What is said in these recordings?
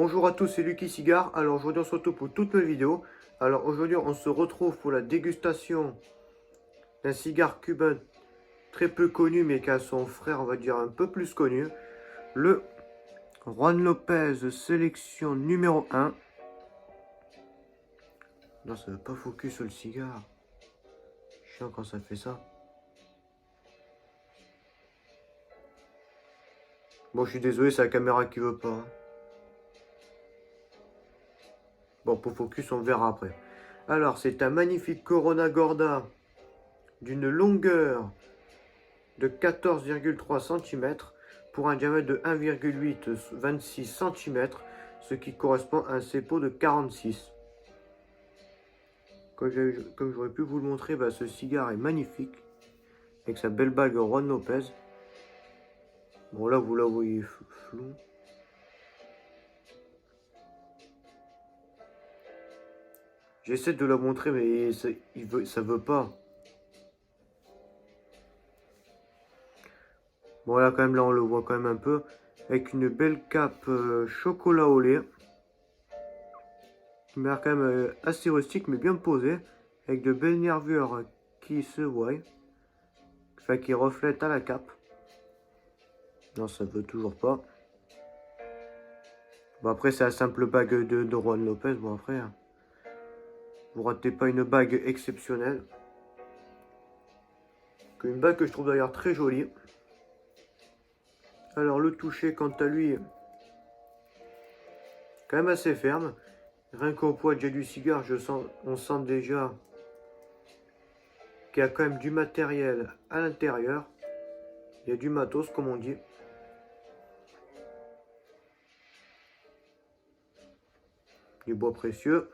Bonjour à tous, c'est Lucky Cigare. Alors aujourd'hui on se retrouve pour toute nouvelle vidéo. Alors aujourd'hui on se retrouve pour la dégustation d'un cigare cubain très peu connu mais qui a son frère on va dire un peu plus connu. Le Juan Lopez sélection numéro 1. Non, ça ne veut pas focus sur le cigare. Chiant quand ça fait ça. Bon, je suis désolé, c'est la caméra qui veut pas, hein. Bon, pour focus, on verra après. Alors, c'est un magnifique Corona Gorda d'une longueur de 14,3 cm pour un diamètre de 1,826 cm, ce qui correspond à un CEPO de 46. Comme j'aurais pu vous le montrer, ce cigare est magnifique, avec sa belle bague Juan Lopez. Bon, là, vous la voyez flou. J'essaie de la montrer, mais ça veut pas. Bon, là, quand même, là, on le voit quand même un peu. Avec une belle cape chocolat au lait. Qui m'a l'air quand même assez rustique, mais bien posé. Avec de belles nervures qui se voient. Enfin, qui reflètent à la cape. Non, ça veut toujours pas. Bon, après, c'est la simple bague de Juan Lopez. Bon, après, hein, vous ratez pas une bague exceptionnelle. Une bague que je trouve d'ailleurs très jolie. Alors, le toucher, quant à lui, quand même assez ferme. Rien qu'au poids déjà du cigare, on sent déjà qu'il y a quand même du matériel à l'intérieur. Il y a du matos, comme on dit. Du bois précieux.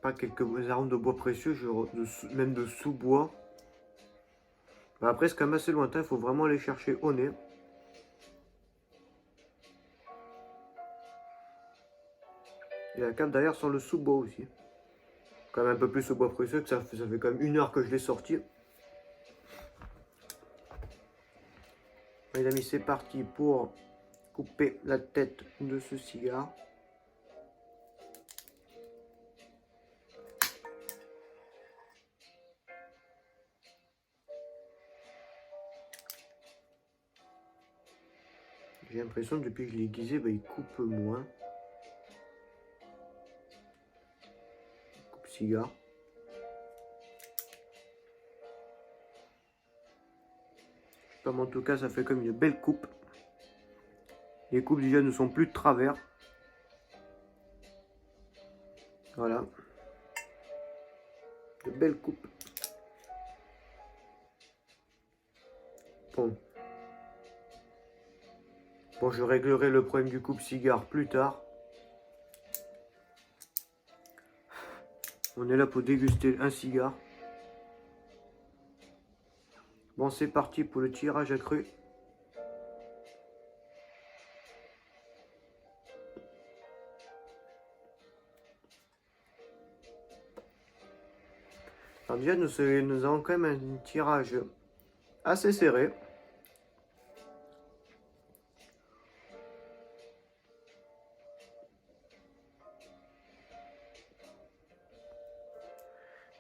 Pas quelques arômes de bois précieux, même de sous-bois. Après, c'est quand même assez lointain, il faut vraiment aller chercher au nez. Et la cape derrière sent le sous-bois aussi. Quand même un peu plus au bois précieux, que ça fait quand même 1 heure que je l'ai sorti. Les amis, c'est parti pour couper la tête de ce cigare. J'ai l'impression que depuis que je l'ai aiguisé, il coupe moins. Coupe cigare. Mais en tout cas, ça fait comme une belle coupe. Les coupes déjà ne sont plus de travers. Voilà. De belles coupes. Bon. Bon, je réglerai le problème du coupe-cigare plus tard. On est là pour déguster un cigare. Bon, c'est parti pour le tirage accru. Alors déjà, nous avons quand même un tirage assez serré.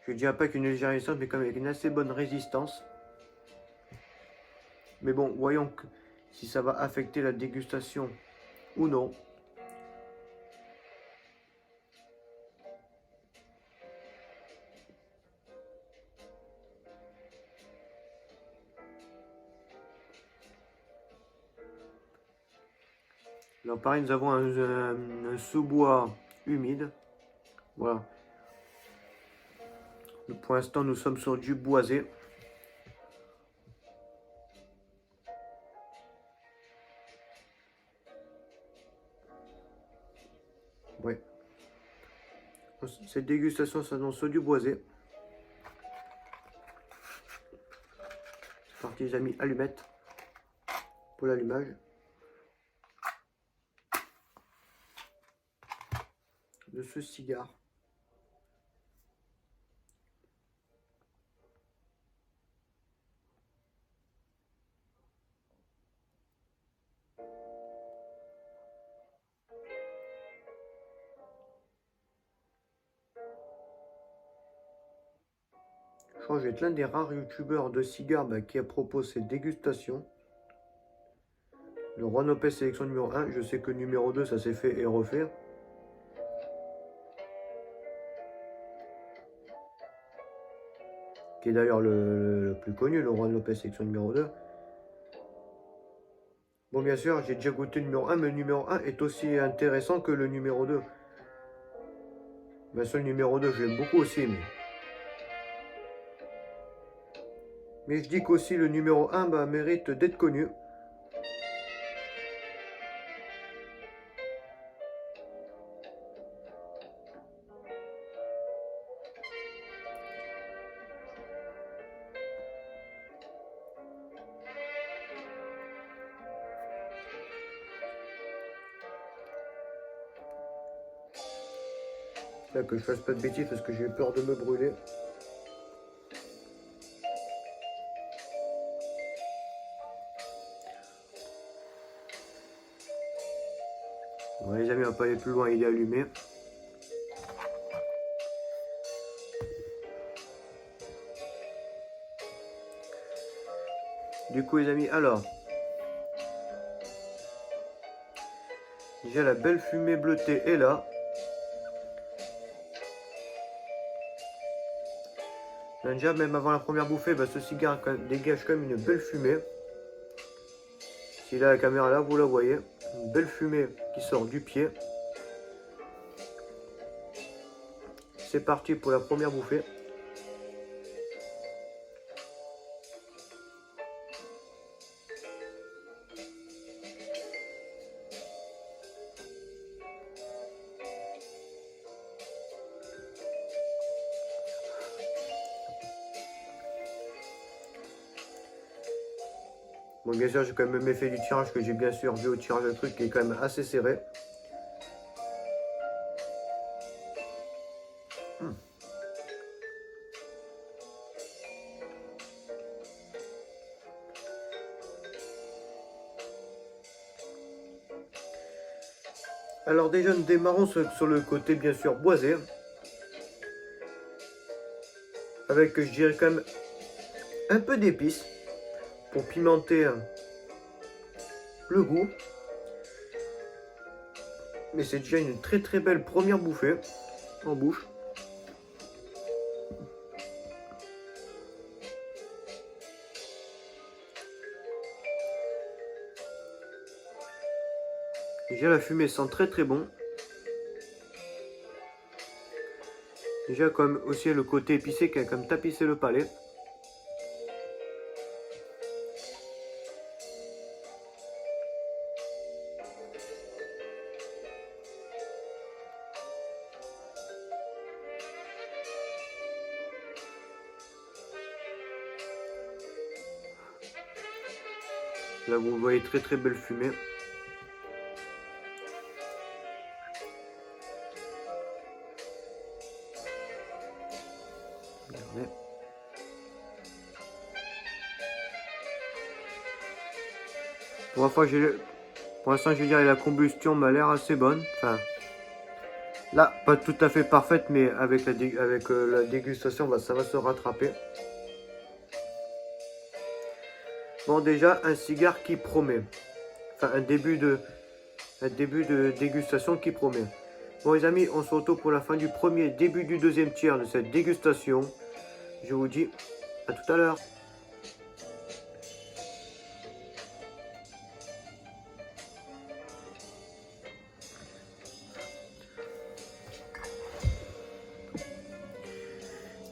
Je ne dirais pas qu'une légère résistance, mais quand même avec une assez bonne résistance. Mais bon, voyons si ça va affecter la dégustation ou non. Alors pareil, nous avons un sous-bois humide. Voilà. Pour l'instant, nous sommes sur du boisé. Ouais. Cette dégustation s'annonce sur du boisé. C'est parti les amis, allumettes. pour l'allumage. De ce cigare. Je crois que je vais être l'un des rares youtubeurs de cigares qui propose cette dégustation. Le Juan Lopez sélection numéro 1, je sais que numéro 2 ça s'est fait et refait. Qui est d'ailleurs le plus connu, le Juan Lopez sélection numéro 2. Bon, bien sûr, j'ai déjà goûté le numéro 1, mais le numéro 1 est aussi intéressant que le numéro 2. Bien sûr, le numéro 2, je l'aime beaucoup aussi, mais je dis qu'aussi le numéro 1 mérite d'être connu. Là, que je fasse pas de bêtises parce que j'ai peur de me brûler. Bon, les amis, on va pas aller plus loin, il est allumé. Du coup, les amis, alors. Déjà, la belle fumée bleutée est là. Déjà, même avant la première bouffée, ce cigare dégage quand même une belle fumée. Si là, la caméra là, vous la voyez. Une belle fumée qui sort du pied. C'est parti pour la première bouffée. Bon, bien sûr, j'ai quand même fait du tirage que j'ai bien sûr vu au tirage le truc qui est quand même assez serré. Alors déjà, nous démarrons sur le côté bien sûr boisé. Avec, je dirais quand même, un peu d'épices pour pimenter le goût. Mais c'est déjà une très très belle première bouffée en bouche. Déjà la fumée sent très très bon. Déjà comme aussi le côté épicé qui a comme tapissé le palais. Là vous voyez très très belle fumée. Regardez. Pour l'instant, je vais dire la combustion m'a l'air assez bonne. Enfin, là, pas tout à fait parfaite, mais avec la dégustation, ça va se rattraper. Bon, déjà, un cigare qui promet. Enfin, un début de dégustation qui promet. Bon, les amis, on se retrouve pour la fin du premier, début du deuxième tiers de cette dégustation. Je vous dis à tout à l'heure.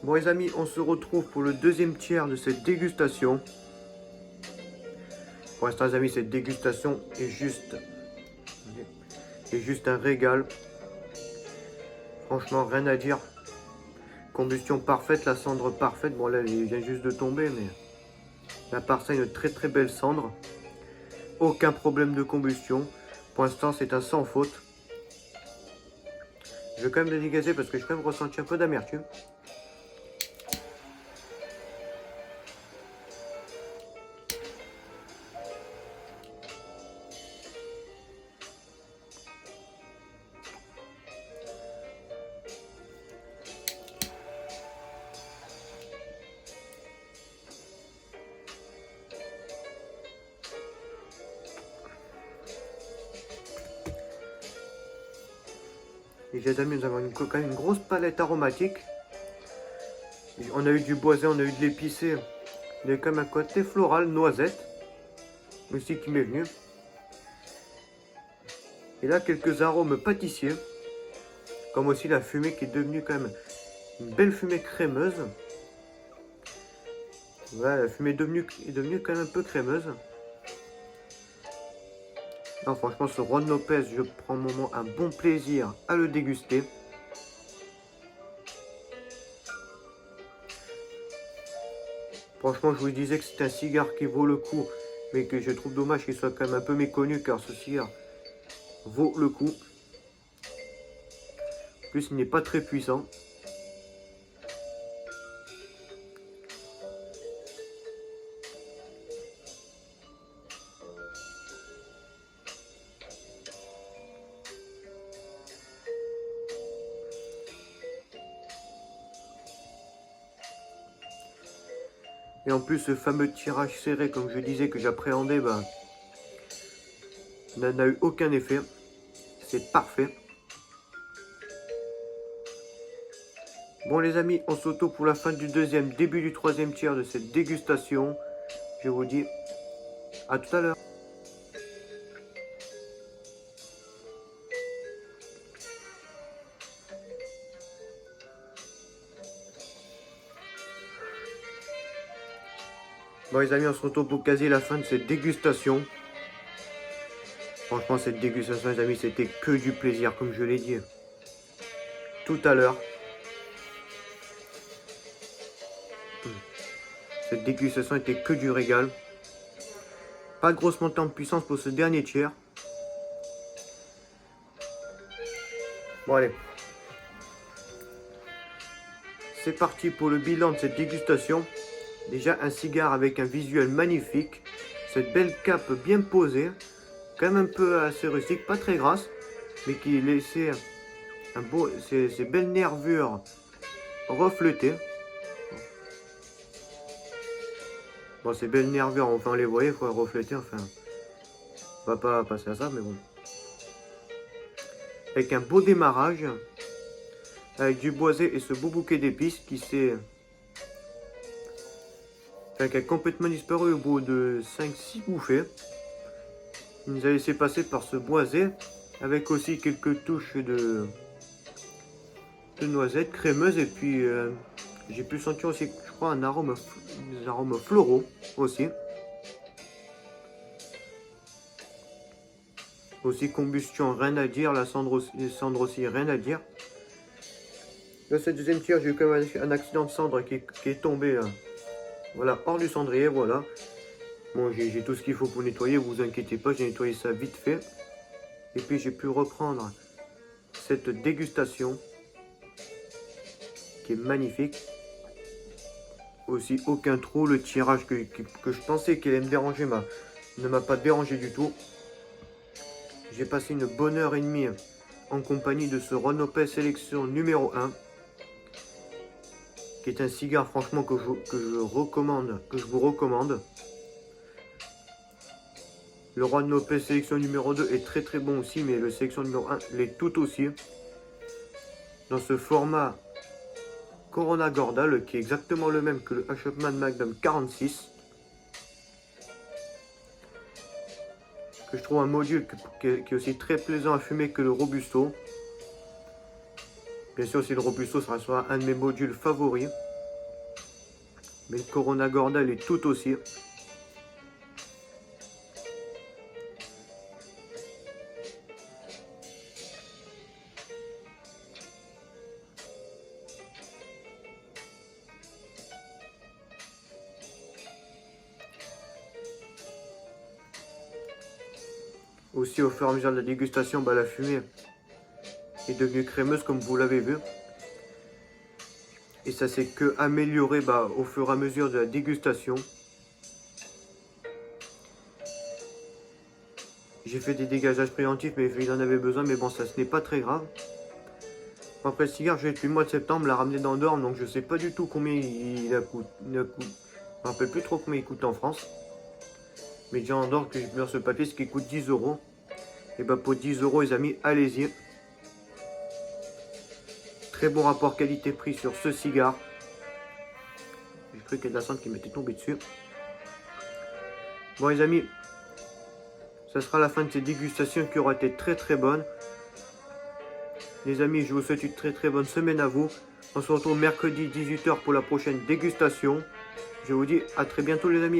Bon les amis, on se retrouve pour le deuxième tiers de cette dégustation. Pour l'instant les amis, cette dégustation est juste un régal. Franchement, rien à dire. Combustion parfaite, la cendre parfaite. Bon là, elle vient juste de tomber, mais à part ça, une très très belle cendre. aucun problème de combustion. Pour l'instant, c'est un sans faute. Je vais quand même dégazer parce que j'ai quand même ressenti un peu d'amertume. Et les amis, nous avons quand même une grosse palette aromatique. On a eu du boisé, on a eu de l'épicé. Il y a quand même un côté floral, noisette, aussi qui m'est venu. Et là, quelques arômes pâtissiers, comme aussi la fumée qui est devenue quand même une belle fumée crémeuse. Voilà, la fumée est devenue quand même un peu crémeuse. Non, franchement, ce Juan Lopez, je prends un bon plaisir à le déguster. Franchement, je vous disais que c'est un cigare qui vaut le coup, mais que je trouve dommage qu'il soit quand même un peu méconnu, car ce cigare vaut le coup. En plus, il n'est pas très puissant. Et en plus, ce fameux tirage serré, comme je disais, que j'appréhendais, n'a eu aucun effet. C'est parfait. Bon les amis, on s'auto pour la fin du deuxième, début du troisième tiers de cette dégustation. Je vous dis à tout à l'heure. Bon les amis, on se retrouve pour quasi la fin de cette dégustation. Franchement, cette dégustation les amis, c'était que du plaisir, comme je l'ai dit tout à l'heure. Cette dégustation était que du régal. Pas de grosse montée en puissance pour ce dernier tiers. Bon allez. C'est parti pour le bilan de cette dégustation. Déjà un cigare avec un visuel magnifique. Cette belle cape bien posée. Quand même un peu assez rustique, pas très grasse. Mais qui laissait un beau, ces belles nervures reflétées. Bon, ces belles nervures, enfin on les voyait, il faut refléter, enfin. On va pas passer à ça, mais bon. Avec un beau démarrage. Avec du boisé et ce beau bouquet d'épices qui s'est... Enfin, qui a complètement disparu au bout de 5-6 bouffées. Il nous a laissé passer par ce boisé. Avec aussi quelques touches de noisettes crémeuses. Et puis j'ai pu sentir aussi, je crois, des arômes floraux aussi. Aussi combustion, rien à dire. La cendre aussi, rien à dire. Dans cette deuxième tir, j'ai eu quand même un accident de cendre qui est tombé voilà, hors du cendrier, voilà. Bon, j'ai tout ce qu'il faut pour nettoyer, vous inquiétez pas, j'ai nettoyé ça vite fait. Et puis j'ai pu reprendre cette dégustation qui est magnifique. Aussi aucun trou, le tirage que je pensais qu'il allait me déranger ne m'a pas dérangé du tout. J'ai passé une bonne heure et demie en compagnie de ce Juan Lopez Sélection numéro 1. Qui est un cigare franchement que je vous recommande. Le Juan Lopez Sélection numéro 2 est très très bon aussi, mais le Sélection numéro 1 l'est tout aussi. Dans ce format Corona Gorda, qui est exactement le même que le Hofmann Magnum 46. Que je trouve un module qui est aussi très plaisant à fumer que le Robusto. Bien sûr, si le Robusto sera un de mes modules favoris. Mais le Corona Gorda est tout aussi. Aussi, au fur et à mesure de la dégustation, la fumée est devenue crémeuse comme vous l'avez vu. Et ça s'est que amélioré au fur et à mesure de la dégustation. J'ai fait des dégageages préventifs, mais il en avait besoin, mais bon, ça ce n'est pas très grave. Après le cigare, j'ai depuis le mois de septembre, l'a ramené dans Dorme, donc je sais pas du tout combien il coûte. Je me rappelle plus trop combien il coûte en France. Mais déjà en Dorme que j'ai pu ce papier, ce qui coûte 10 €. Et pour 10 € les amis, allez-y. Très bon rapport qualité-prix sur ce cigare. J'ai cru qu'il y a de la cendre qui m'était tombée dessus. Bon les amis, ça sera la fin de cette dégustation qui aura été très très bonne. Les amis, je vous souhaite une très très bonne semaine à vous. On se retrouve mercredi 18 h pour la prochaine dégustation. Je vous dis à très bientôt les amis.